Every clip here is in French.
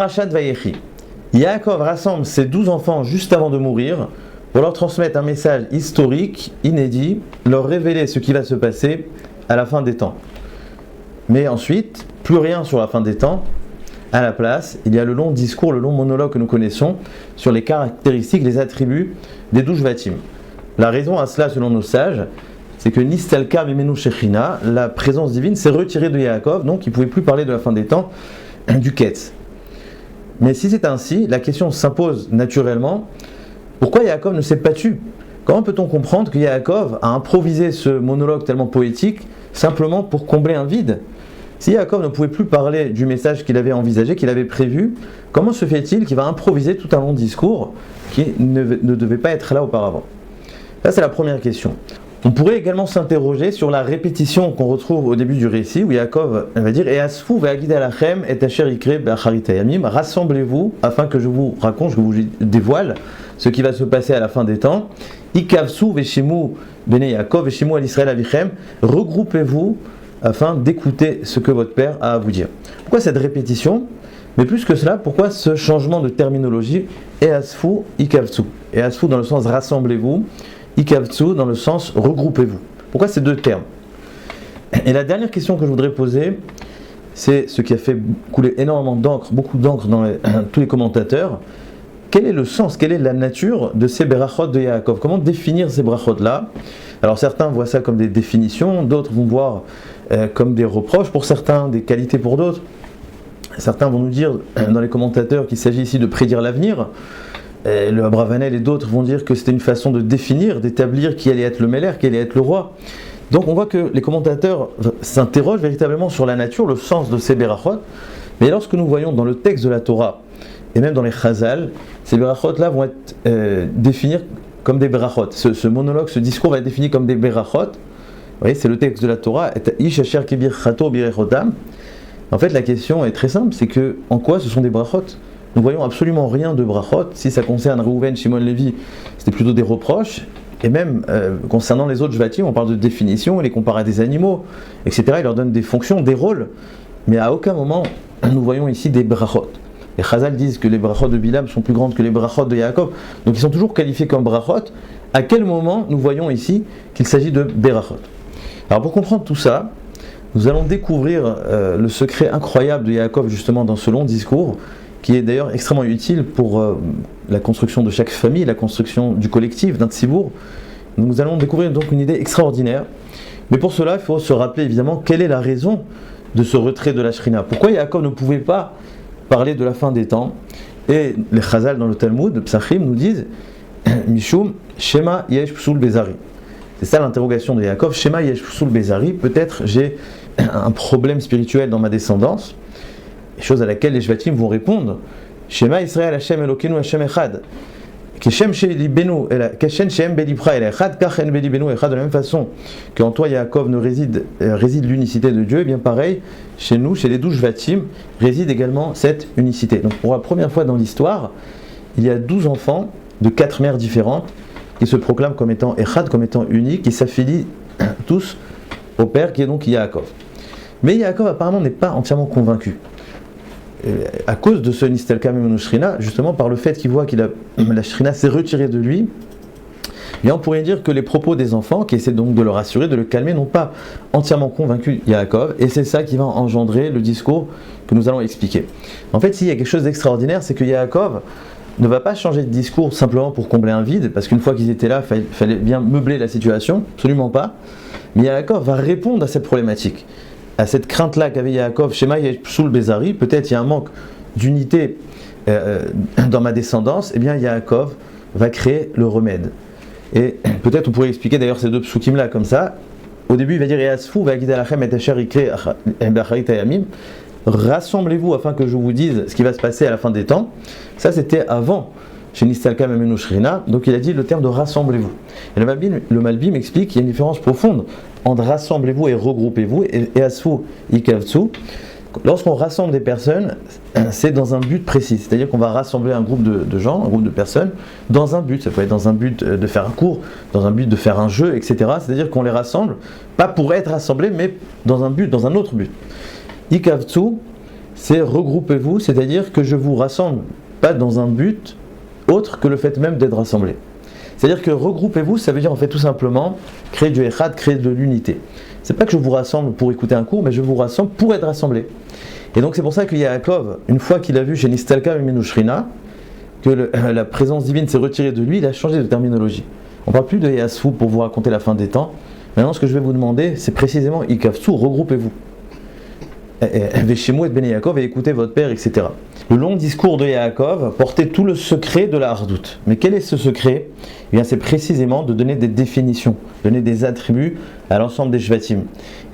Parashat Vayechi. Yaakov rassemble ses 12 enfants juste avant de mourir pour leur transmettre un message historique, inédit, leur révéler ce qui va se passer à la fin des temps. Mais ensuite, plus rien sur la fin des temps. À la place, il y a le long discours, le long monologue que nous connaissons sur les caractéristiques, les attributs des 12 Shvatim. La raison à cela, selon nos sages, c'est que Nistalka Mimenu Shechina, la présence divine, s'est retirée de Yaakov, donc il ne pouvait plus parler de la fin des temps, du Ketz. Mais si c'est ainsi, la question s'impose naturellement, pourquoi Yaakov ne s'est pas tu ? Comment peut-on comprendre que Yaakov a improvisé ce monologue tellement poétique simplement pour combler un vide ? Si Yaakov ne pouvait plus parler du message qu'il avait envisagé, qu'il avait prévu, comment se fait-il qu'il va improviser tout un long discours qui ne devait pas être là auparavant ? Ça, c'est la première question. On pourrait également s'interroger sur la répétition qu'on retrouve au début du récit, où Yaakov va dire « Et asfu ve'agid alachem et asher ikre be'acharit hayamim » rassemblez-vous afin que je vous raconte, je vous dévoile ce qui va se passer à la fin des temps. « Ikavsu ve'shemu bene Yaakov ve'shemu al Israël avichem » regroupez-vous afin d'écouter ce que votre père a à vous dire. Pourquoi cette répétition ? Mais plus que cela, pourquoi ce changement de terminologie « Et asfu ikavsu » Et asfu dans le sens « rassemblez-vous » Ikavtsu dans le sens regroupez-vous. Pourquoi ces deux termes ? Et la dernière question que je voudrais poser, c'est ce qui a fait couler énormément d'encre, beaucoup d'encre dans tous les commentateurs. Quel est le sens, quelle est la nature de ces berachot de Yaakov ? Comment définir ces berachot-là ? Alors certains voient ça comme des définitions, d'autres vont voir comme des reproches pour certains, des qualités pour d'autres. Certains vont nous dire dans les commentateurs qu'il s'agit ici de prédire l'avenir. Le Abravanel et d'autres vont dire que c'était une façon de définir, d'établir qui allait être le Meller, qui allait être le roi. Donc on voit que les commentateurs s'interrogent véritablement sur la nature, le sens de ces berachot. Mais lorsque nous voyons dans le texte de la Torah, et même dans les Chazal, ces berachot-là vont être définis comme des berachot. Ce monologue, ce discours va être défini comme des berachot. Vous voyez, c'est le texte de la Torah. En fait, la question est très simple, c'est que en quoi ce sont des berachot ? Nous voyons absolument rien de brachot. Si ça concerne Reuven, Shimon, Lévi, c'était plutôt des reproches. Et même concernant les autres Shvatim, on parle de définition, il les compare à des animaux, etc. Il leur donne des fonctions, des rôles. Mais à aucun moment, nous voyons ici des brachot. Les Chazal disent que les brachot de Bilam sont plus grandes que les brachot de Yaakov. Donc ils sont toujours qualifiés comme brachot. À quel moment nous voyons ici qu'il s'agit de berachot ? Alors pour comprendre tout ça, nous allons découvrir le secret incroyable de Yaakov justement dans ce long discours, qui est d'ailleurs extrêmement utile pour la construction de chaque famille, la construction du collectif, d'un tzibour. Nous allons découvrir donc une idée extraordinaire. Mais pour cela, il faut se rappeler évidemment quelle est la raison de ce retrait de la Shrina. Pourquoi Yaakov ne pouvait pas parler de la fin des temps ? Et les Chazal dans le Talmud, le Psachim, nous disent Mishum Shema Yesh Psul Bezari. C'est ça l'interrogation de Yaakov. Shema Yesh Psul Bezari. Peut-être j'ai un problème spirituel dans ma descendance. Chose à laquelle les Shvatim vont répondre Shema Israël Hashem Elokeinu Hashem Echad. Keshem Shelibenu Keshem Shem Belibra El Echad Kachen Belibenu Echad. De la même façon qu'en toi Yaakov réside l'unicité de Dieu, et bien pareil, chez nous, chez les 12 Shvatim, réside également cette unicité. Donc pour la première fois dans l'histoire, il y a 12 enfants de 4 mères différentes qui se proclament comme étant Echad, comme étant uniques, qui s'affilient tous au père qui est donc Yaakov. Mais Yaakov apparemment n'est pas entièrement convaincu. À cause de ce Nistelka Mimenu Shrina, justement par le fait qu'il voit que la Shrina s'est retirée de lui, et on pourrait dire que les propos des enfants, qui essaient donc de le rassurer, de le calmer, n'ont pas entièrement convaincu Yaakov, et c'est ça qui va engendrer le discours que nous allons expliquer. En fait, s'il y a quelque chose d'extraordinaire, c'est que Yaakov ne va pas changer de discours simplement pour combler un vide, parce qu'une fois qu'ils étaient là, il fallait bien meubler la situation, absolument pas, mais Yaakov va répondre à cette problématique. À cette crainte-là qu'avait Yaakov, Shema Yesh Psul Bezari, peut-être il y a un manque d'unité dans ma descendance, eh bien Yaakov va créer le remède. Et peut-être on pourrait expliquer d'ailleurs ces deux psukim-là comme ça. Au début il va dire Easfu ve'agid alachem et asher ikre be'acharit hayamim. Rassemblez-vous afin que je vous dise ce qui va se passer à la fin des temps. Ça c'était avant chez Nistalka Mimenu Shrina, donc il a dit le terme de rassemblez-vous. Et le Malbim explique qu'il y a une différence profonde entre rassemblez-vous et regroupez-vous, et asfu ikavtsu. Lorsqu'on rassemble des personnes, c'est dans un but précis, c'est-à-dire qu'on va rassembler un groupe de gens, un groupe de personnes, dans un but. Ça peut être dans un but de faire un cours, dans un but de faire un jeu, etc. C'est-à-dire qu'on les rassemble, pas pour être rassemblés, mais dans un but, dans un autre but. Ikavtsu, c'est regroupez-vous, c'est-à-dire que je vous rassemble, pas dans un but autre que le fait même d'être rassemblés. C'est-à-dire que regroupez-vous, ça veut dire en fait tout simplement créer du echad, créer de l'unité. C'est pas que je vous rassemble pour écouter un cours, mais je vous rassemble pour être rassemblés. Et donc c'est pour ça que Yaakov, une fois qu'il a vu chez Nistalka et Minouchrina, que la présence divine s'est retirée de lui, il a changé de terminologie. On ne parle plus de Yasfou pour vous raconter la fin des temps. Maintenant, ce que je vais vous demander, c'est précisément Ikavtsu, regroupez-vous. Veshemou et Ben Yaakov et écoutez votre père, etc. Le long discours de Yaakov portait tout le secret de la hardoute. Mais quel est ce secret ? Eh bien, c'est précisément de donner des définitions, donner des attributs à l'ensemble des Shvatim.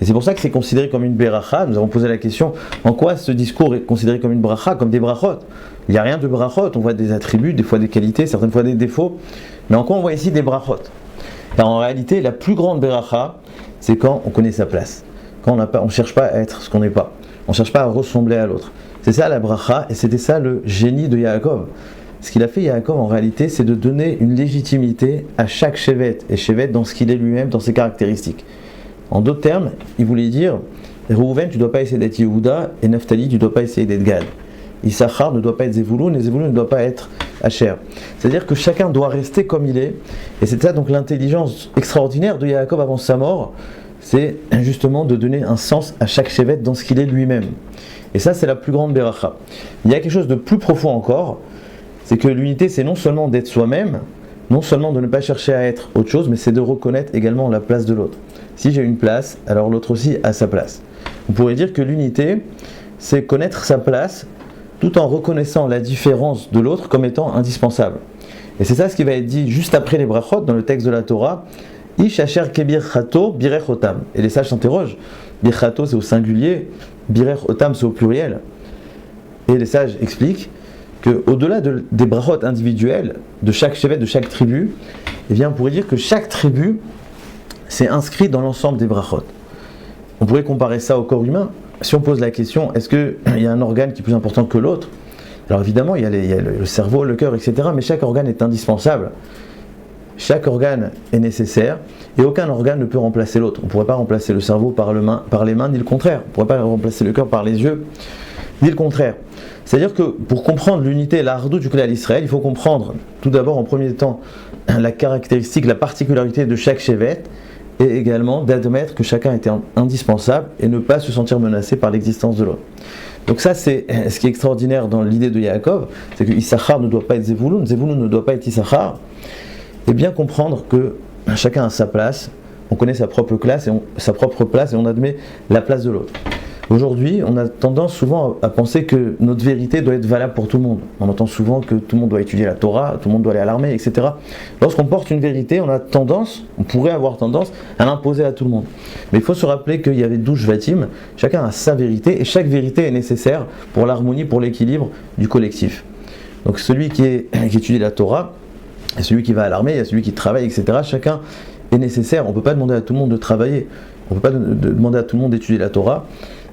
Et c'est pour ça que c'est considéré comme une beracha. Nous avons posé la question, en quoi ce discours est considéré comme une bracha, comme des brachot ? Il n'y a rien de brachot, on voit des attributs, des fois des qualités, certaines fois des défauts. Mais en quoi on voit ici des brachot ? Car en réalité, la plus grande beracha, c'est quand on connaît sa place. Quand on ne cherche pas à être ce qu'on n'est pas. On ne cherche pas à ressembler à l'autre. C'est ça la bracha, et c'était ça le génie de Yaakov. Ce qu'il a fait Yaakov en réalité, c'est de donner une légitimité à chaque shevet, et shevet dans ce qu'il est lui-même, dans ses caractéristiques. En d'autres termes, il voulait dire, Reuven, tu ne dois pas essayer d'être Yehuda, et Naphtali, tu ne dois pas essayer d'être Gad. Issachar ne doit pas être Zevulun, et Zevulun ne doit pas être Asher. C'est-à-dire que chacun doit rester comme il est, et c'est ça donc l'intelligence extraordinaire de Yaakov avant sa mort, c'est justement de donner un sens à chaque shevet dans ce qu'il est lui-même. Et ça, c'est la plus grande beracha. Il y a quelque chose de plus profond encore, c'est que l'unité, c'est non seulement d'être soi-même, non seulement de ne pas chercher à être autre chose, mais c'est de reconnaître également la place de l'autre. Si j'ai une place, alors l'autre aussi a sa place. On pourrait dire que l'unité, c'est connaître sa place, tout en reconnaissant la différence de l'autre comme étant indispensable. Et c'est ça ce qui va être dit juste après les brachot, dans le texte de la Torah, Ish asher kebir chato birech otam. Et les sages s'interrogent, bir chato c'est au singulier, birech otam c'est au pluriel. Et les sages expliquent qu'au-delà des brachot individuels, de chaque chevet, de chaque tribu, eh bien on pourrait dire que chaque tribu s'est inscrit dans l'ensemble des brachot. On pourrait comparer ça au corps humain. Si on pose la question, est-ce qu'il y a un organe qui est plus important que l'autre ? Alors évidemment, il y a le cerveau, le cœur, etc. Mais chaque organe est indispensable. Chaque organe est nécessaire et aucun organe ne peut remplacer l'autre. On ne pourrait pas remplacer le cerveau par les mains, ni le contraire. On ne pourrait pas remplacer le cœur par les yeux, ni le contraire. C'est-à-dire que pour comprendre l'unité et la hardout du Klal Israël, il faut comprendre tout d'abord en premier temps la caractéristique, la particularité de chaque shevet et également d'admettre que chacun était indispensable et ne pas se sentir menacé par l'existence de l'autre. Donc ça c'est ce qui est extraordinaire dans l'idée de Yaakov, c'est que Issachar ne doit pas être Zevulun, Zevulun ne doit pas être Issachar. Et bien comprendre que chacun a sa place, on connaît sa propre place et on admet la place de l'autre. Aujourd'hui, on a tendance souvent à penser que notre vérité doit être valable pour tout le monde. On entend souvent que tout le monde doit étudier la Torah, tout le monde doit aller à l'armée, etc. Lorsqu'on porte une vérité, on pourrait avoir tendance à l'imposer à tout le monde. Mais il faut se rappeler qu'il y avait 12 Shvatim, chacun a sa vérité, et chaque vérité est nécessaire pour l'harmonie, pour l'équilibre du collectif. Donc celui qui étudie la Torah, il y a celui qui va à l'armée, il y a celui qui travaille, etc. Chacun est nécessaire. On ne peut pas demander à tout le monde de travailler. On ne peut pas demander à tout le monde d'étudier la Torah.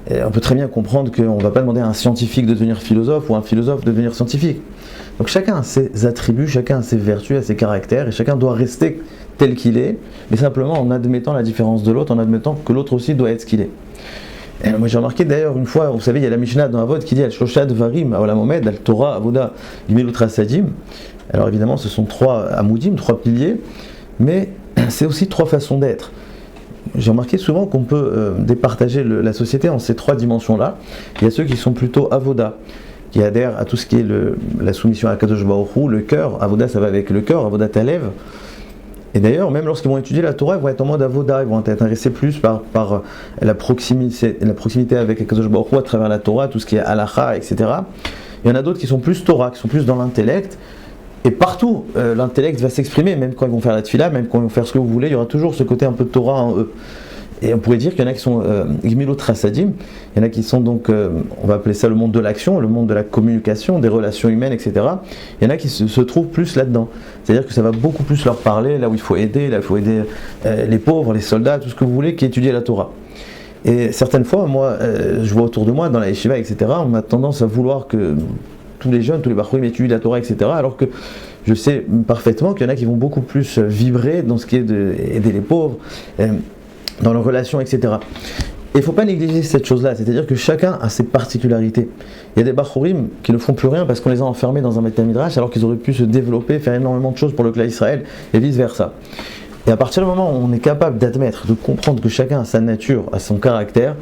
Et on peut très bien comprendre qu'on ne va pas demander à un scientifique de devenir philosophe ou à un philosophe de devenir scientifique. Donc chacun a ses attributs, chacun a ses vertus, a ses caractères, et chacun doit rester tel qu'il est, mais simplement en admettant la différence de l'autre, en admettant que l'autre aussi doit être ce qu'il est. Et moi j'ai remarqué d'ailleurs une fois, vous savez, il y a la Mishnah dans Avod qui dit Al-Shosha Dvarim, Al-Momed, Al-Torah, Avoda, Gemilut Rasadim. Alors évidemment, ce sont 3 amoudim, 3 piliers, mais c'est aussi 3 façons d'être. J'ai remarqué souvent qu'on peut départager la société en ces 3 dimensions-là. Il y a ceux qui sont plutôt avoda, qui adhèrent à tout ce qui est la soumission à Kadosh Baruch Hu, le cœur. Avoda, ça va avec le cœur, avoda talev. Et d'ailleurs, même lorsqu'ils vont étudier la Torah, ils vont être en mode avoda, ils vont être intéressés plus par la proximité avec Kadosh Baruch Hu à travers la Torah, tout ce qui est halacha, etc. Il y en a d'autres qui sont plus Torah, qui sont plus dans l'intellect. Et partout, l'intellect va s'exprimer, même quand ils vont faire la tefila, même quand ils vont faire ce que vous voulez, il y aura toujours ce côté un peu de Torah en eux. Et on pourrait dire qu'il y en a qui sont Gmilot Rasadim, il y en a qui sont donc, on va appeler ça le monde de l'action, le monde de la communication, des relations humaines, etc. Il y en a qui se trouvent plus là-dedans. C'est-à-dire que ça va beaucoup plus leur parler, là où il faut aider, les pauvres, les soldats, tout ce que vous voulez, qui étudient la Torah. Et certaines fois, moi, je vois autour de moi, dans la yeshiva, etc., on a tendance à vouloir que tous les jeunes, tous les bachorim étudient la Torah, etc. Alors que je sais parfaitement qu'il y en a qui vont beaucoup plus vibrer dans ce qui est d'aider les pauvres, dans leurs relations, etc. Et il ne faut pas négliger cette chose-là, c'est-à-dire que chacun a ses particularités. Il y a des Bachurim qui ne font plus rien parce qu'on les a enfermés dans un Beit Midrash alors qu'ils auraient pu se développer, faire énormément de choses pour le clan Israël et vice-versa. Et à partir du moment où on est capable d'admettre, de comprendre que chacun a sa nature, a son caractère,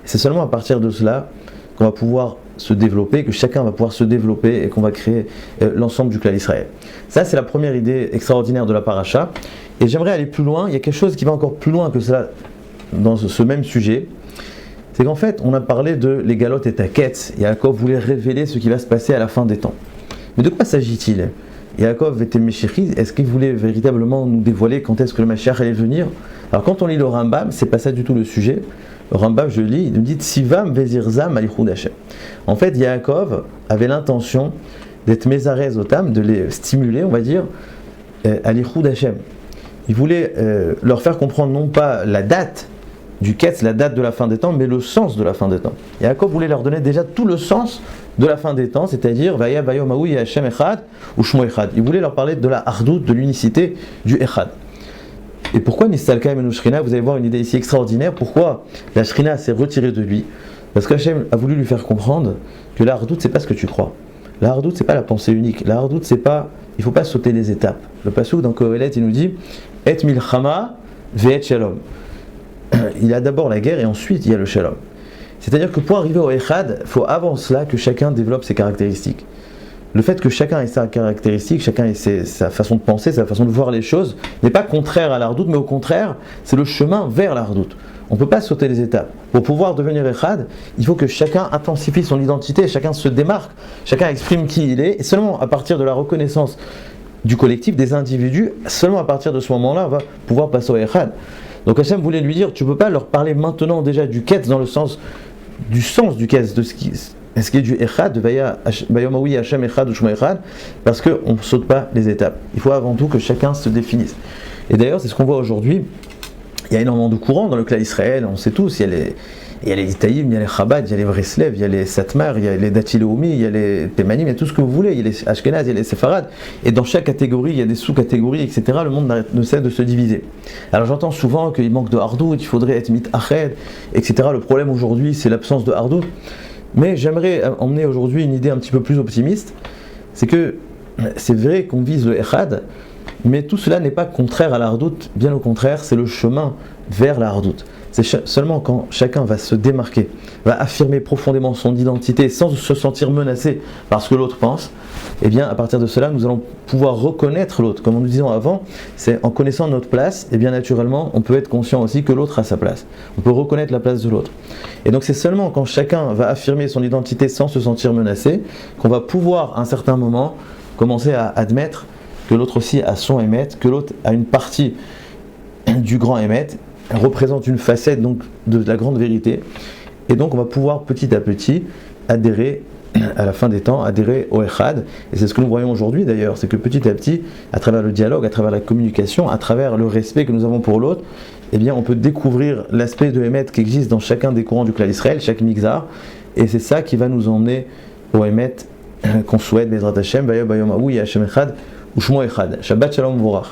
c'est seulement à partir de cela qu'on va pouvoir se développer, que chacun va pouvoir se développer et qu'on va créer l'ensemble du clan Israël. Ça, c'est la première idée extraordinaire de la paracha. Et j'aimerais aller plus loin. Il y a quelque chose qui va encore plus loin que cela dans ce même sujet. C'est qu'en fait, on a parlé de les galotes et taquettes. Yaakov voulait révéler ce qui va se passer à la fin des temps. Mais de quoi s'agit-il? Yaakov était Meshichi, est-ce qu'il voulait véritablement nous dévoiler quand est-ce que le Mashiach allait venir? Alors quand on lit le Rambam, c'est pas ça du tout le sujet. Le Rambam, je lis, il nous dit Tsivam vezirzam alichud Hashem. En fait, Yaakov avait l'intention d'être Mezarez Otam, de les stimuler, on va dire, alichud Hashem. Il voulait leur faire comprendre non pas la date du Ketz, la date de la fin des temps, mais le sens de la fin des temps. Yaakov voulait leur donner déjà tout le sens de la fin des temps, c'est-à-dire Vaya Vayom Ahu Hashem Echad ou Shmo Echad. Il voulait leur parler de la hardout, de l'unicité du Echad. Et pourquoi Nistalka et Shrina? Vous allez voir une idée ici extraordinaire. Pourquoi la Shrina s'est retirée de lui? Parce qu'Hachem a voulu lui faire comprendre que la hardout, c'est pas ce que tu crois. La hardout, c'est pas la pensée unique. La hardout, c'est pas. Il faut pas sauter les étapes. Le pasuk dans Kohelet, il nous dit Et milchama ve'et shalom. Il y a d'abord la guerre et ensuite il y a le shalom. C'est-à-dire que pour arriver au Echad, il faut avant cela que chacun développe ses caractéristiques. Le fait que chacun ait sa caractéristique, chacun ait sa façon de penser, sa façon de voir les choses, n'est pas contraire à la hardout, mais au contraire, c'est le chemin vers la hardout. On ne peut pas sauter les étapes. Pour pouvoir devenir Echad, il faut que chacun intensifie son identité, chacun se démarque, chacun exprime qui il est, et seulement à partir de la reconnaissance du collectif, des individus, seulement à partir de ce moment-là, on va pouvoir passer au Echad. Donc Hachem voulait lui dire, tu ne peux pas leur parler maintenant déjà du Ketz dans le sens du Ketz, de ce qui est du Echad, de Vayom Ahu Hashem Echad ou Shmo Echad, parce qu'on ne saute pas les étapes. Il faut avant tout que chacun se définisse. Et d'ailleurs, c'est ce qu'on voit aujourd'hui. Il y a énormément de courants dans le clan Israël, on sait tous, il y a les Itaïm, il y a les Chabad, il y a les Breslev, il y a les Satmar, il y a les Dati-Leumi, il y a les Temanim, il y a tout ce que vous voulez, il y a les Ashkenaz, il y a les Sepharad, et dans chaque catégorie, il y a des sous-catégories, etc. Le monde ne cesse de se diviser. Alors j'entends souvent qu'il manque de hardout, il faudrait être mitached, etc. Le problème aujourd'hui, c'est l'absence de hardout. Mais j'aimerais emmener aujourd'hui une idée un petit peu plus optimiste, c'est que c'est vrai qu'on vise le Echad, mais tout cela n'est pas contraire à la hardout, bien au contraire, c'est le chemin vers la hardout. C'est seulement quand chacun va se démarquer, va affirmer profondément son identité sans se sentir menacé par ce que l'autre pense, et bien à partir de cela, nous allons pouvoir reconnaître l'autre. Comme nous disions avant, c'est en connaissant notre place, et bien naturellement, on peut être conscient aussi que l'autre a sa place. On peut reconnaître la place de l'autre. Et donc c'est seulement quand chacun va affirmer son identité sans se sentir menacé, qu'on va pouvoir à un certain moment commencer à admettre que l'autre aussi a son émet, que l'autre a une partie du grand émet, représente une facette donc de la grande vérité, et donc on va pouvoir petit à petit adhérer à la fin des temps, adhérer au Echad, et c'est ce que nous voyons aujourd'hui d'ailleurs, c'est que petit à petit, à travers le dialogue, à travers la communication, à travers le respect que nous avons pour l'autre, eh bien on peut découvrir l'aspect de Emet qui existe dans chacun des courants du clan d'Israël, chaque mixar, et c'est ça qui va nous emmener au Emet qu'on souhaite, Bezrat Hashem, Vayom Ahu Hashem Echad, ou Shmo Echad. Shabbat Shalom Vorach.